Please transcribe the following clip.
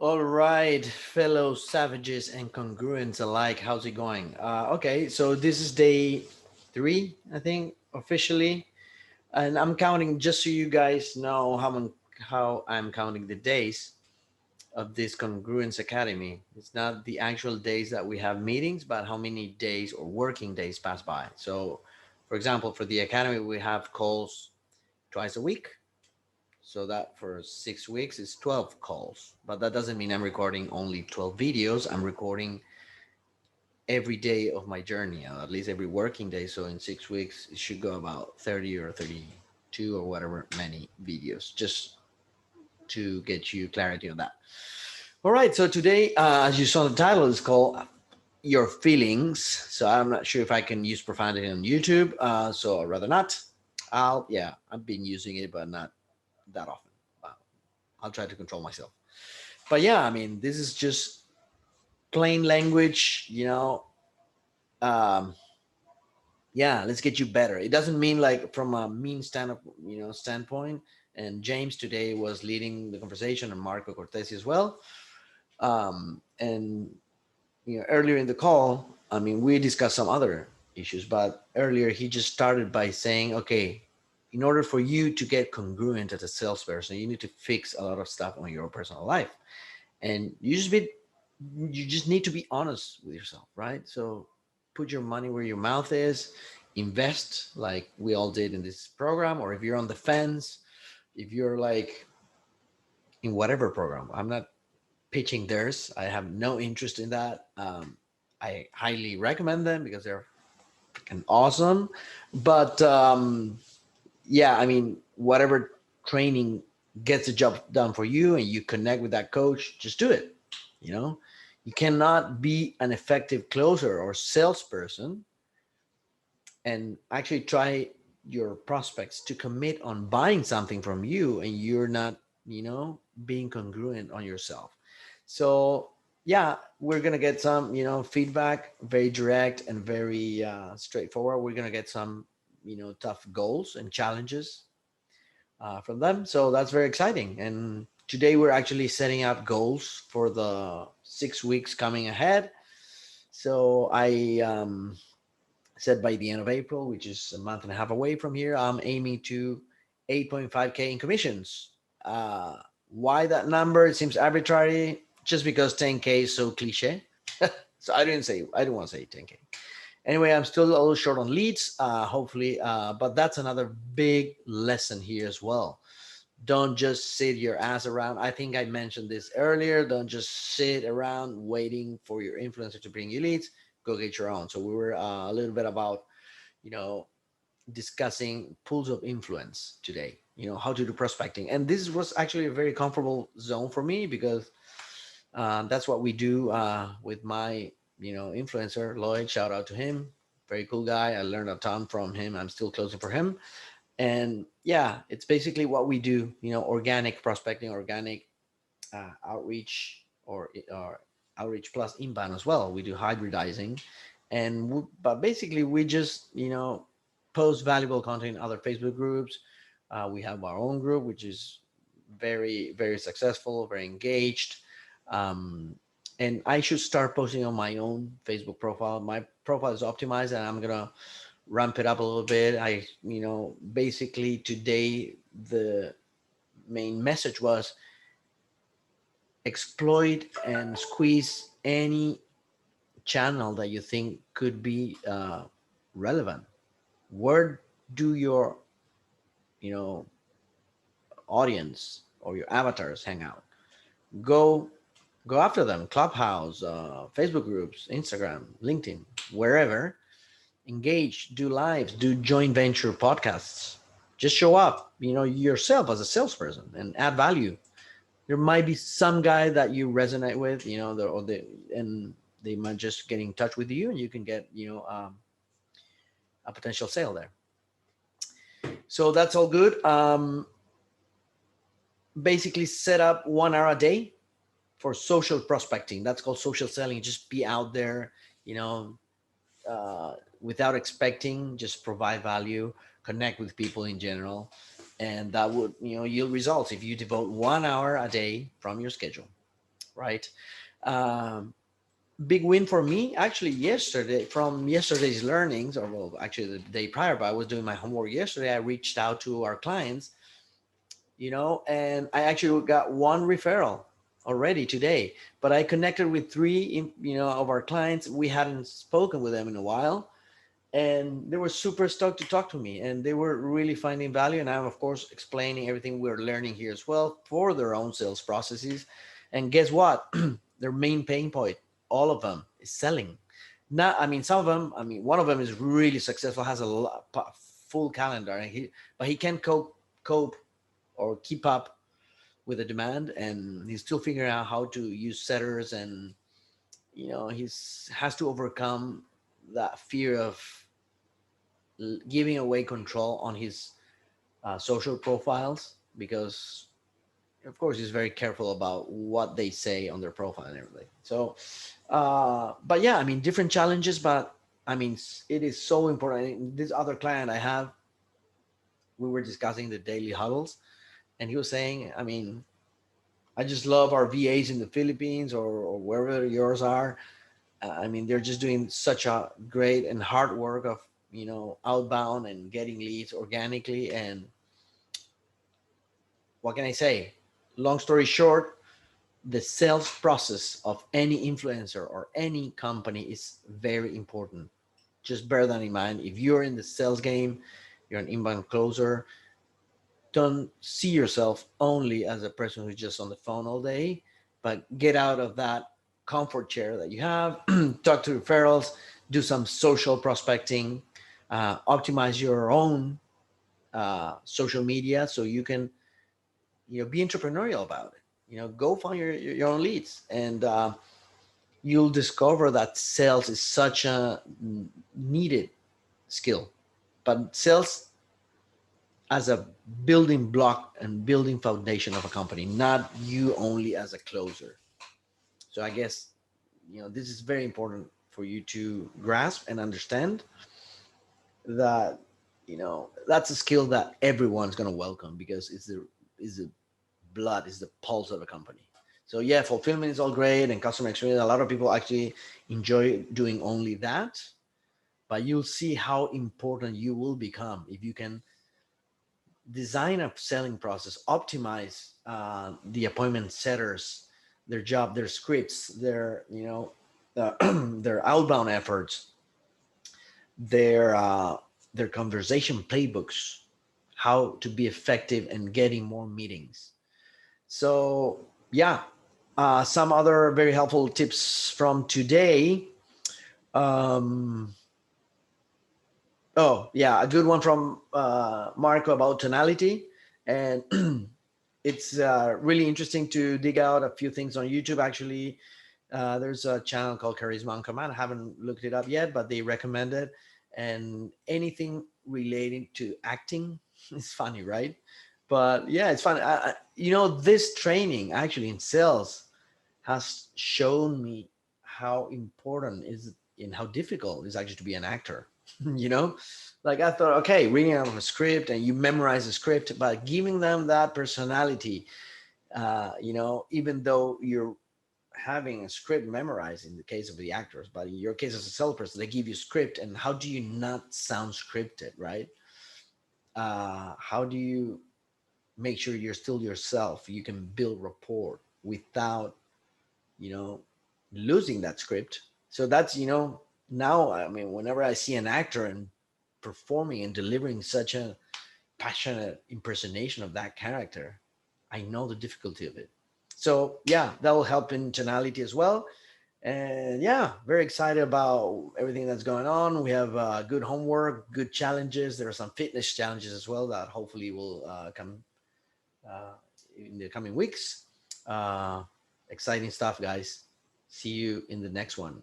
All right, fellow savages and congruents alike, how's it going? Okay, so this is day three, I think, officially, and I'm counting just so you guys know how I'm counting the days of this Congruence Academy. It's not the actual days that we have meetings, but how many days or working days pass by. So, for example, for the academy, we have calls twice a week. So that for 6 weeks is 12 calls. But that doesn't mean I'm recording only 12 videos. I'm recording every day of my journey, at least every working day. So in 6 weeks, it should go about 30 or 32 or whatever many videos, just to get you clarity on that. All right. So today, as you saw in the title, is called Your Feelings. So I'm not sure if I can use profanity on YouTube. So I'd rather not. Yeah, I've been using it, but not that often. I'll try to control myself. But yeah, I mean, this is just plain language, Um, yeah, let's get you better. It doesn't mean like from a mean standpoint. And James today was leading the conversation, and Marco Cortesi as well. And earlier in the call, I mean, we discussed some other issues, but earlier he just started by saying, okay, in order for you to get congruent as a salesperson, you need to fix a lot of stuff on your personal life, and you just need to be honest with yourself, right? So put your money where your mouth is, invest like we all did in this program, or if you're on the fence, if you're like in whatever program. I'm not pitching theirs. I have no interest in that. I highly recommend them because they're freaking awesome. But yeah, I mean, whatever training gets the job done for you and you connect with that coach, just do it. You know, you cannot be an effective closer or salesperson and actually try your prospects to commit on buying something from you and you're not, being congruent on yourself. So yeah, we're gonna get some, feedback, very direct and very straightforward. We're gonna get some, tough goals and challenges from them. So that's very exciting. And today we're actually setting up goals for the 6 weeks coming ahead. So I said by the end of April, which is a month and a half away from here, I'm aiming to 8.5K in commissions. Uh, why that number? It seems arbitrary, just because 10K is so cliche. So I didn't want to say 10K. Anyway, I'm still a little short on leads, hopefully, but that's another big lesson here as well. Don't just sit your ass around. I think I mentioned this earlier. Don't just sit around waiting for your influencer to bring you leads. Go get your own. So we were a little bit about, you know, discussing pools of influence today, how to do prospecting. And this was actually a very comfortable zone for me because that's what we do with my, influencer, Lloyd. Shout out to him. Very cool guy. I learned a ton from him. I'm still closing for him. And yeah, it's basically what we do, organic prospecting, organic outreach, or outreach plus inbound as well. We do hybridizing, but basically we just post valuable content in other Facebook groups. We have our own group, which is very very successful, very engaged. Um, and I should start posting on my own Facebook profile. My profile is optimized, and I'm gonna ramp it up a little bit. Basically today the main message was exploit and squeeze any channel that you think could be relevant. Where do your you know audience or your avatars hang out? Go go after them. Clubhouse, Facebook groups, Instagram, LinkedIn, wherever. Engage, do lives, do joint venture podcasts. Just show up, yourself as a salesperson and add value. There might be some guy that you resonate with, and they might just get in touch with you, and you can get, a potential sale there. So that's all good. Basically, set up 1 hour a day for social prospecting. That's called social selling. Just be out there, you know, without expecting, just provide value, connect with people in general, and that would, yield results if you devote 1 hour a day from your schedule. right? Um, Big win for me actually yesterday, from yesterday's learnings, or well, actually the day prior, but I was doing my homework yesterday. I reached out to our clients, and I actually got one referral already today. But I connected with three, of our clients. We hadn't spoken with them in a while, and they were super stoked to talk to me, and they were really finding value. And I'm of course explaining everything we're learning here as well for their own sales processes. And guess what? Their main pain point, all of them, is selling. Not, I mean, some of them, I mean, one of them is really successful, has a full calendar, and but he can't cope or keep up with the demand, and he's still figuring out how to use setters. And he's has to overcome that fear of giving away control on his social profiles, because of course he's very careful about what they say on their profile and everything. So but yeah, I mean, different challenges, but I mean, it is so important. This other client I have, we were discussing the daily huddles, and he was saying, I mean, I just love our VAs in the Philippines, or wherever yours are. I mean, they're just doing such a great and hard work of, outbound and getting leads organically. And what can I say? Long story short, the sales process of any influencer or any company is very important. Just bear that in mind. If you're in the sales game, you're an inbound closer, don't see yourself only as a person who's just on the phone all day, but get out of that comfort chair that you have. Talk to referrals, do some social prospecting, optimize your own social media so you can, be entrepreneurial about it. Go find your own leads, and you'll discover that sales is such a needed skill. But sales as a building block and building foundation of a company, not you only as a closer. So I guess, this is very important for you to grasp and understand that, that's a skill that everyone's going to welcome, because it's the blood, is the pulse of a company. So yeah, fulfillment is all great, and customer experience. A lot of people actually enjoy doing only that, but you'll see how important you will become if you can design a selling process, optimize the appointment setters, their job, their scripts, their their outbound efforts, their uh, their conversation playbooks, how to be effective and getting more meetings. So yeah, some other very helpful tips from today. Um, oh yeah, a good one from Marco about tonality, and it's really interesting to dig out a few things on YouTube. Actually, there's a channel called Charisma on Command. I haven't looked it up yet, but they recommend it. And anything relating to acting is funny, right? But yeah, it's fun. This training actually in sales has shown me how important is and how difficult it is actually to be an actor. you know, like I thought, okay, reading out of a script and you memorize the script, but giving them that personality, even though you're having a script memorized in the case of the actors, but in your case as a salesperson, they give you script, and how do you not sound scripted, right? How do you make sure you're still yourself? You can build rapport without, you know, losing that script. So that's, now, I mean, whenever I see an actor and performing and delivering such a passionate impersonation of that character, I know the difficulty of it. So yeah, that will help in tonality as well. And yeah, very excited about everything that's going on. We have good homework, good challenges. There are some fitness challenges as well that hopefully will come uh, in the coming weeks. Uh, Exciting stuff, guys. See you in the next one.